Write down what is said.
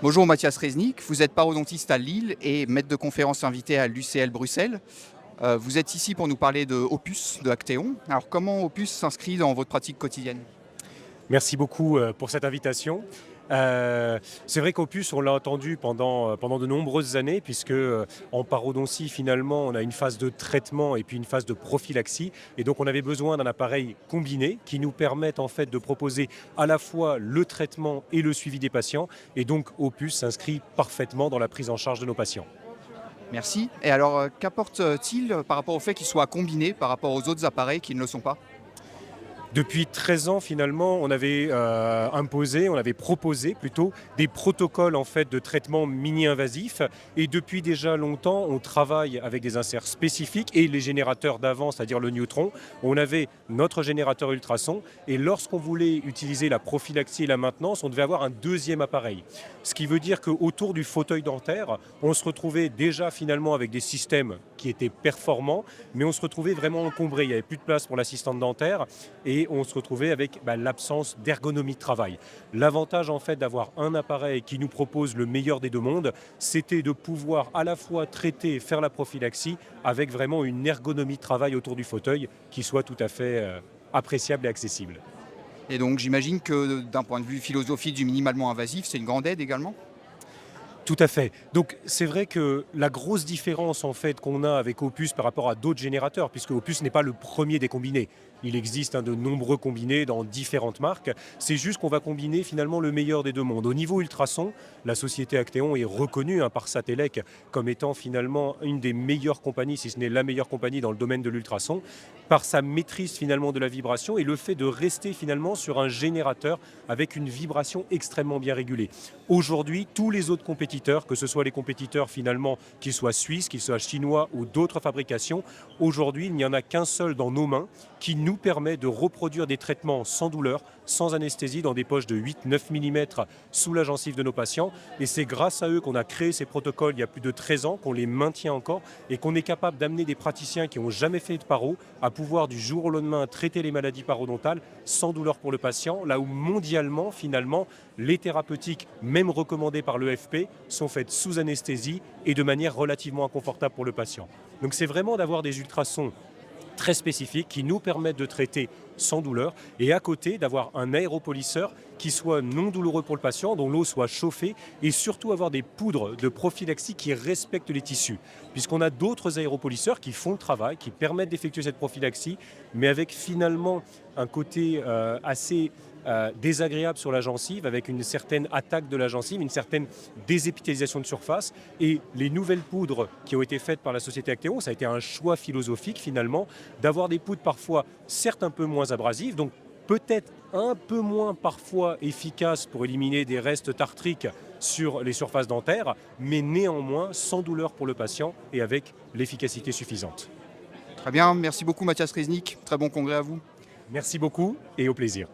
Bonjour Mathias Reznik, vous êtes parodontiste à Lille et maître de conférence invité à l'UCL Bruxelles. Vous êtes ici pour nous parler de Opus, de Actéon. Alors comment Opus s'inscrit dans votre pratique quotidienne? Merci beaucoup pour cette invitation. C'est vrai qu'Opus, on l'a entendu pendant de nombreuses années, puisque en parodontie, finalement, on a une phase de traitement et puis une phase de prophylaxie. Et donc, on avait besoin d'un appareil combiné qui nous permette en fait de proposer à la fois le traitement et le suivi des patients. Et donc, Opus s'inscrit parfaitement dans la prise en charge de nos patients. Merci. Et alors qu'apporte-t-il par rapport au fait qu'il soit combiné par rapport aux autres appareils qui ne le sont pas? Depuis 13 ans, finalement, on avait on avait proposé plutôt des protocoles en fait de traitement mini-invasif. Et depuis déjà longtemps, on travaille avec des inserts spécifiques et les générateurs d'avant, c'est-à-dire le Neutron. On avait notre générateur ultrason et lorsqu'on voulait utiliser la prophylaxie et la maintenance, on devait avoir un deuxième appareil. Ce qui veut dire qu'autour du fauteuil dentaire, on se retrouvait déjà finalement avec des systèmes qui étaient performants, mais on se retrouvait vraiment encombré. Il n'y avait plus de place pour l'assistante dentaire et on se retrouvait avec l'absence d'ergonomie de travail. L'avantage en fait d'avoir un appareil qui nous propose le meilleur des deux mondes, c'était de pouvoir à la fois traiter et faire la prophylaxie avec vraiment une ergonomie de travail autour du fauteuil qui soit tout à fait appréciable et accessible. Et donc j'imagine que d'un point de vue philosophique du minimalement invasif, c'est une grande aide également? Tout à fait. Donc c'est vrai que la grosse différence en fait qu'on a avec Opus par rapport à d'autres générateurs, puisque Opus n'est pas le premier des combinés. Il existe de nombreux combinés dans différentes marques. C'est juste qu'on va combiner finalement le meilleur des deux mondes. Au niveau ultrason, la société Actéon est reconnue par Satellec comme étant finalement une des meilleures compagnies, si ce n'est la meilleure compagnie dans le domaine de l'ultrason, par sa maîtrise finalement de la vibration et le fait de rester finalement sur un générateur avec une vibration extrêmement bien régulée. Aujourd'hui, tous les autres compétiteurs, que ce soit les compétiteurs finalement qu'ils soient suisses, qu'ils soient chinois ou d'autres fabrications, aujourd'hui il n'y en a qu'un seul dans nos mains qui nous permet de reproduire des traitements sans douleur, sans anesthésie, dans des poches de 8-9 mm sous la gencive de nos patients. Et c'est grâce à eux qu'on a créé ces protocoles il y a plus de 13 ans, qu'on les maintient encore et qu'on est capable d'amener des praticiens qui n'ont jamais fait de paro à pouvoir du jour au lendemain traiter les maladies parodontales sans douleur pour le patient, là où mondialement, finalement, les thérapeutiques, même recommandées par l'EFP, sont faites sous anesthésie et de manière relativement inconfortable pour le patient. Donc c'est vraiment d'avoir des ultrasons très spécifiques qui nous permettent de traiter sans douleur et à côté d'avoir un aéropolisseur qui soit non douloureux pour le patient, dont l'eau soit chauffée et surtout avoir des poudres de prophylaxie qui respectent les tissus. Puisqu'on a d'autres aéropolisseurs qui font le travail, qui permettent d'effectuer cette prophylaxie, mais avec finalement un côté assez désagréable sur la gencive, avec une certaine attaque de la gencive, une certaine désépitalisation de surface. Et les nouvelles poudres qui ont été faites par la société Actéon, ça a été un choix philosophique finalement, d'avoir des poudres parfois certes un peu moins abrasives, donc peut-être un peu moins parfois efficaces pour éliminer des restes tartriques sur les surfaces dentaires, mais néanmoins sans douleur pour le patient et avec l'efficacité suffisante. Très bien, merci beaucoup Mathias Reznik, très bon congrès à vous. Merci beaucoup et au plaisir.